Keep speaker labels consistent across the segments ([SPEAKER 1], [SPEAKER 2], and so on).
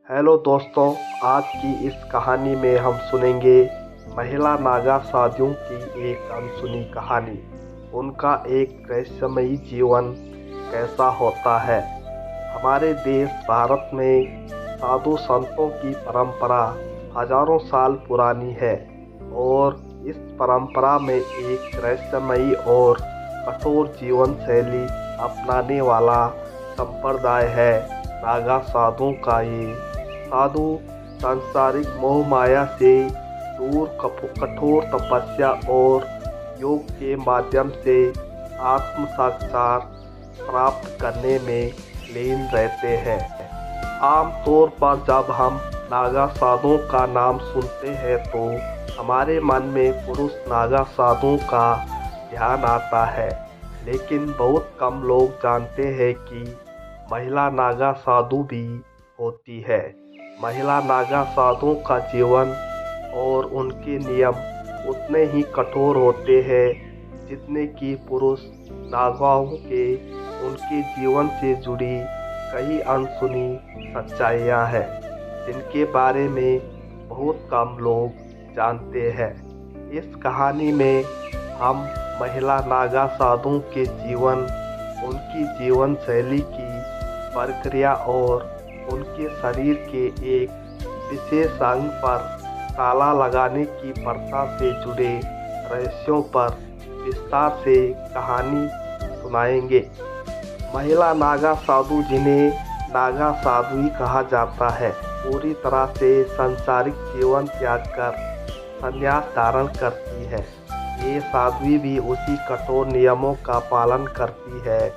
[SPEAKER 1] Hello दोस्तों, आज की इस कहानी में हम सुनेंगे महिला नागा साधुओं की एक अनसुनी कहानी। उनका एक रहस्यमयी जीवन कैसा होता है। हमारे देश भारत में साधु संतों की परंपरा हजारों साल पुरानी है और इस परंपरा में एक रहस्यमयी और कठोर जीवन शैली अपनाने वाला संप्रदाय है नागा साधुओं का। ये साधु सांसारिक मोह माया से दूर कठोर तपस्या और योग के माध्यम से आत्म साक्षात प्राप्त करने में लीन रहते हैं। आमतौर पर जब हम नागा साधुओं का नाम सुनते हैं तो हमारे मन में पुरुष नागा साधुओं का ध्यान आता है, लेकिन बहुत कम लोग जानते हैं कि महिला नागा साधु भी होती है। महिला नागा साधुओं का जीवन और उनके नियम उतने ही कठोर होते हैं जितने कि पुरुष नागाओं के। उनके जीवन से जुड़ी कई अनसुनी सच्चाइयाँ हैं जिनके बारे में बहुत कम लोग जानते हैं। इस कहानी में हम महिला नागा साधुओं के जीवन, उनकी जीवन शैली की प्रक्रिया और उनके शरीर के एक विशेष अंग पर ताला लगाने की प्रथा से जुड़े रहस्यों पर विस्तार से कहानी सुनाएंगे। महिला नागा साधु, जिन्हें नागा साधुई कहा जाता है, पूरी तरह से सांसारिक जीवन त्याग कर संन्यास धारण करती है। ये साध्वी भी उसी कठोर नियमों का पालन करती है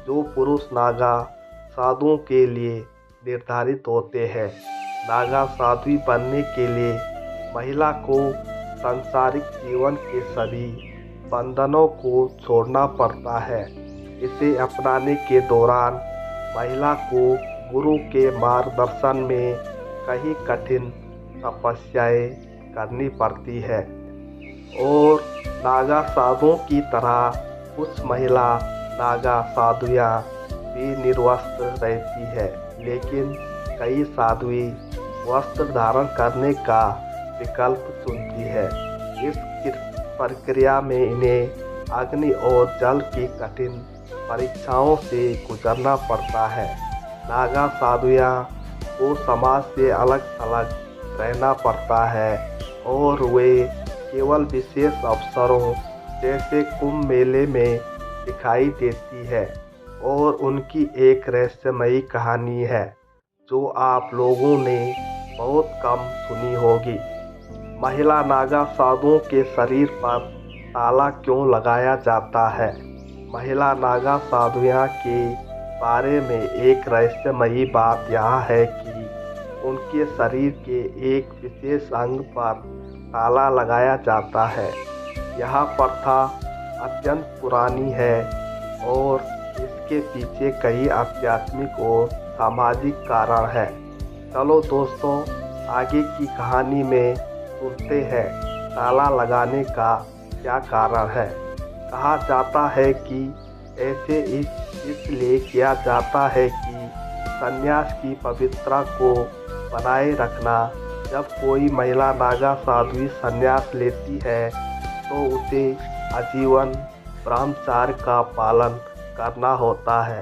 [SPEAKER 1] जो पुरुष नागा साधुओं के लिए निर्धारित होते हैं। नागा साध्वी बनने के लिए महिला को सांसारिक जीवन के सभी बंधनों को छोड़ना पड़ता है। इसे अपनाने के दौरान महिला को गुरु के मार्गदर्शन में कई कठिन तपस्याएं करनी पड़ती है और नागा साधुओं की तरह कुछ महिला नागा साधुयाँ भी निर्वस्त्र रहती है, लेकिन कई साध्वी वस्त्र धारण करने का विकल्प चुनती है। इस प्रक्रिया में इन्हें अग्नि और जल की कठिन परीक्षाओं से गुजरना पड़ता है। नागा साधुयाँ को समाज से अलग थलग रहना पड़ता है और वे केवल विशेष अवसरों जैसे कुंभ मेले में दिखाई देती है। और उनकी एक रहस्यमयी कहानी है जो आप लोगों ने बहुत कम सुनी होगी। महिला नागा साधुओं के शरीर पर ताला क्यों लगाया जाता है। महिला नागा साधुओं के बारे में एक रहस्यमयी बात यह है कि उनके शरीर के एक विशेष अंग पर ताला लगाया जाता है। यह प्रथा अत्यंत पुरानी है और इसके पीछे कई आध्यात्मिक और सामाजिक कारण हैं। चलो दोस्तों, आगे की कहानी में सुनते हैं ताला लगाने का क्या कारण है। कहा जाता है कि ऐसे इसलिए किया जाता है कि संन्यास की पवित्रता को बनाए रखना। जब कोई महिला नागा साध्वी संन्यास लेती है तो उसे आजीवन ब्रह्मचर्य का पालन करना होता है।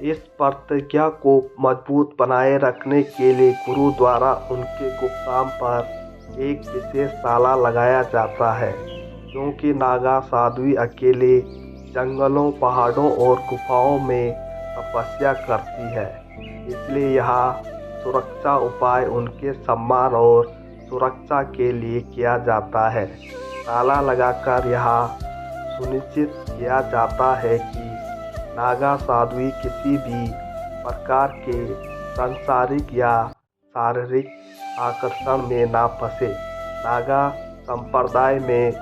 [SPEAKER 1] इस प्रतिज्ञा को मजबूत बनाए रखने के लिए गुरु द्वारा उनके गुप्तांग पर एक विशेष ताला लगाया जाता है, क्योंकि नागा साध्वी अकेले जंगलों, पहाड़ों और गुफाओं में तपस्या करती है। इसलिए यह सुरक्षा उपाय उनके सम्मान और सुरक्षा के लिए किया जाता है। ताला लगाकर यह सुनिश्चित किया जाता है कि नागा साध्वी किसी भी प्रकार के सांसारिक या शारीरिक आकर्षण में ना फंसे। नागा संप्रदाय में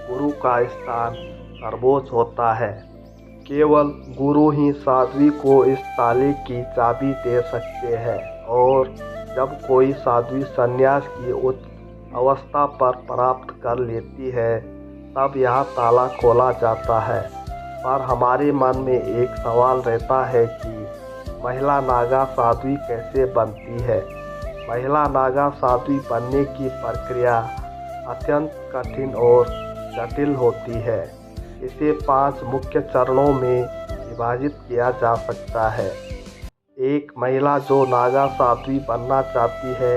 [SPEAKER 1] गुरु का स्थान सर्वोच्च होता है। केवल गुरु ही साध्वी को इस ताले की चाबी दे सकते हैं और जब कोई साध्वी संन्यास की उच्च अवस्था पर प्राप्त कर लेती है तब यह ताला खोला जाता है। पर हमारे मन में एक सवाल रहता है कि महिला नागा साध्वी कैसे बनती है। महिला नागा साध्वी बनने की प्रक्रिया अत्यंत कठिन और जटिल होती है। इसे 5 मुख्य चरणों में विभाजित किया जा सकता है। एक महिला जो नागा साध्वी बनना चाहती है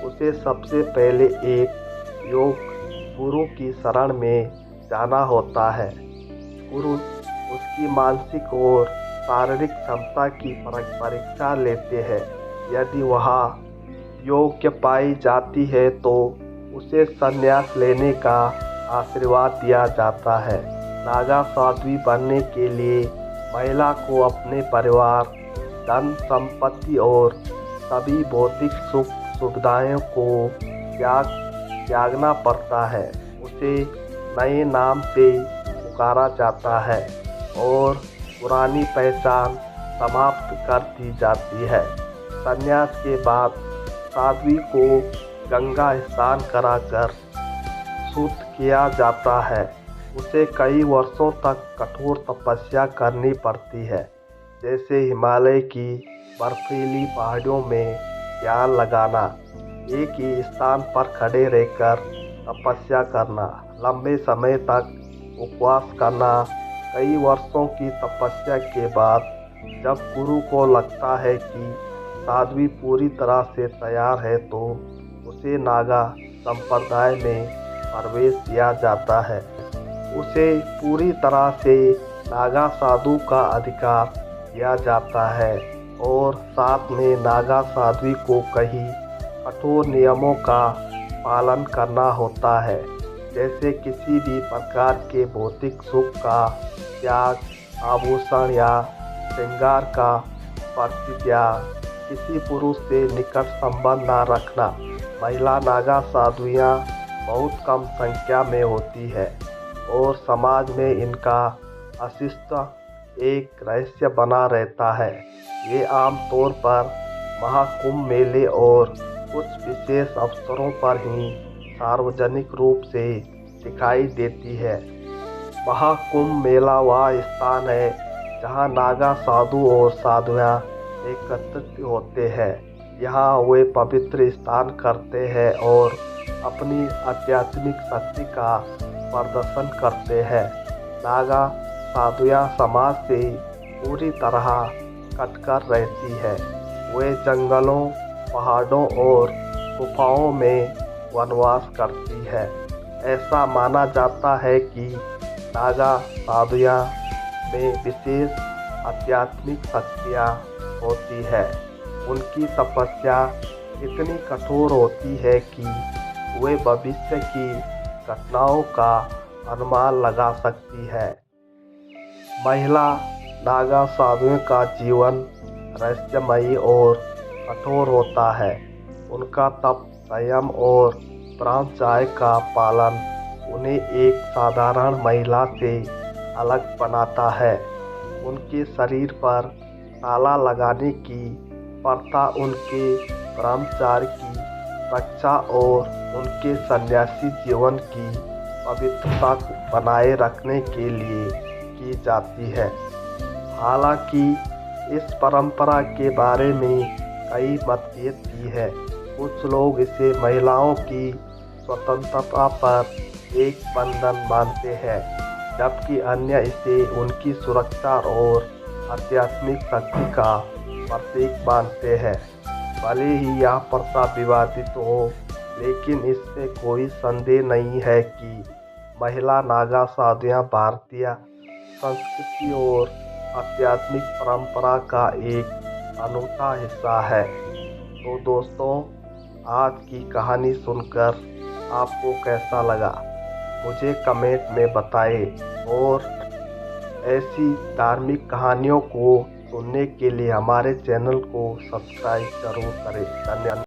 [SPEAKER 1] उसे सबसे पहले एक योग गुरु की शरण में जाना होता है। गुरु उसकी मानसिक और शारीरिक क्षमता की परीक्षा लेते हैं। यदि वह योग्य पाई जाती है तो उसे संन्यास लेने का आशीर्वाद दिया जाता है। नागा साध्वी बनने के लिए महिला को अपने परिवार, धन संपत्ति और सभी भौतिक सुख सुविधाओं को त्यागना पड़ता है। उसे नए नाम से पुकारा जाता है और पुरानी पहचान समाप्त कर दी जाती है। संन्यास के बाद साध्वी को गंगा स्नान कराकर शुद्ध किया जाता है। उसे कई वर्षों तक कठोर तपस्या करनी पड़ती है, जैसे हिमालय की बर्फीली पहाड़ियों में ध्यान लगाना, एक ही स्थान पर खड़े रहकर तपस्या करना, लंबे समय तक उपवास करना। कई वर्षों की तपस्या के बाद जब गुरु को लगता है कि साध्वी पूरी तरह से तैयार है तो उसे नागा संप्रदाय में प्रवेश दिया जाता है। उसे पूरी तरह से नागा साधु का अधिकार दिया जाता है और साथ में नागा साध्वी को कई कठोर नियमों का पालन करना होता है, जैसे किसी भी प्रकार के भौतिक सुख का त्याग, आभूषण या श्रृंगार का परित्याग, किसी पुरुष से निकट संबंध न रखना। महिला नागा साध्वियाँ बहुत कम संख्या में होती है और समाज में इनका अस्तित्व एक रहस्य बना रहता है। ये आमतौर पर महाकुंभ मेले और कुछ विशेष अवसरों पर ही सार्वजनिक रूप से दिखाई देती है। महाकुंभ मेला वह स्थान है जहाँ नागा साधु और साधुआँ एकत्रित होते हैं। यहाँ वे पवित्र स्नान करते हैं और अपनी आध्यात्मिक शक्ति का प्रदर्शन करते हैं। नागा साधुआँ समाज से पूरी तरह कटकर रहती है। वे जंगलों, पहाड़ों और गुफाओं में वनवास करती है। ऐसा माना जाता है कि नागा साधुआँ में विशेष आध्यात्मिक शक्तियाँ होती है। उनकी तपस्या इतनी कठोर होती है कि वे भविष्य की घटनाओं का अनुमान लगा सकती है। महिला नागा साधुओं का जीवन रहस्यमयी और कठोर होता है। उनका तप, संयम और ब्रह्मचर्य का पालन उन्हें एक साधारण महिला से अलग बनाता है। उनके शरीर पर ताला लगाने की प्रथा उनके ब्रह्मचर्य की रक्षा और उनके सन्यासी जीवन की पवित्रता को बनाए रखने के लिए की जाती है। हालांकि इस परंपरा के बारे में कई मतभेद भी है। कुछ लोग इसे महिलाओं की स्वतंत्रता पर एक बंधन मानते हैं, जबकि अन्य इसे उनकी सुरक्षा और आध्यात्मिक शक्ति का प्रतीक मानते हैं। भले ही यह प्रथा विवादित हो, लेकिन इसमें कोई संदेह नहीं है कि महिला नागा साधुआँ भारतीय संस्कृति और आध्यात्मिक परंपरा का एक अनूठा हिस्सा है। तो दोस्तों, आज की कहानी सुनकर आपको कैसा लगा मुझे कमेंट में बताएं और ऐसी धार्मिक कहानियों को सुनने के लिए हमारे चैनल को सब्सक्राइब जरूर करें। धन्यवाद।